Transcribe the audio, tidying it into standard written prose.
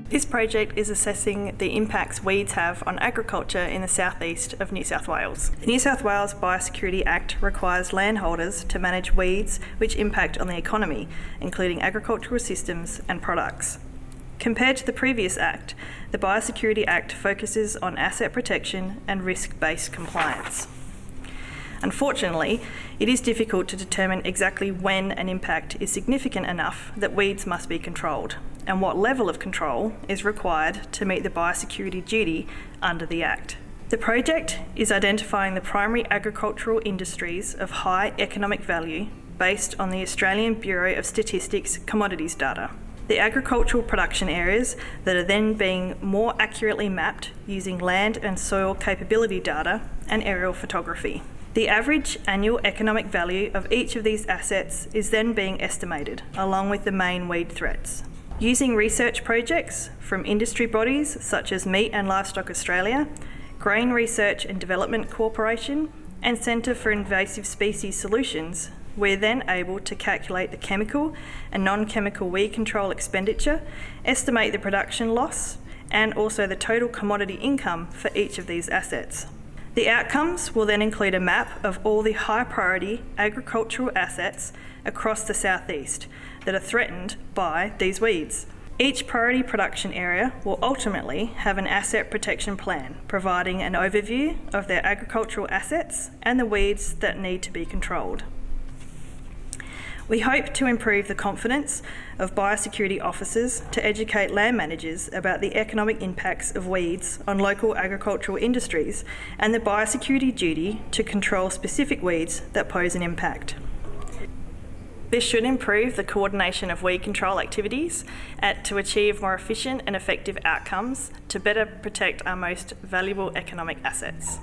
This project is assessing the impacts weeds have on agriculture in the southeast of New South Wales. The New South Wales Biosecurity Act requires landholders to manage weeds which impact on the economy, including agricultural systems and products. Compared to the previous Act, the Biosecurity Act focuses on asset protection and risk-based compliance. Unfortunately, it is difficult to determine exactly when an impact is significant enough that weeds must be controlled, and what level of control is required to meet the biosecurity duty under the Act. The project is identifying the primary agricultural industries of high economic value based on the Australian Bureau of Statistics commodities data. The agricultural production areas that are then being more accurately mapped using land and soil capability data and aerial photography. The average annual economic value of each of these assets is then being estimated, along with the main weed threats. Using research projects from industry bodies such as Meat and Livestock Australia, Grain Research and Development Corporation, and Centre for Invasive Species Solutions, we're then able to calculate the chemical and non-chemical weed control expenditure, estimate the production loss, and also the total commodity income for each of these assets. The outcomes will then include a map of all the high-priority agricultural assets across the southeast that are threatened by these weeds. Each priority production area will ultimately have an asset protection plan, providing an overview of their agricultural assets and the weeds that need to be controlled. We hope to improve the confidence of biosecurity officers to educate land managers about the economic impacts of weeds on local agricultural industries and the biosecurity duty to control specific weeds that pose an impact. This should improve the coordination of weed control activities to achieve more efficient and effective outcomes to better protect our most valuable economic assets.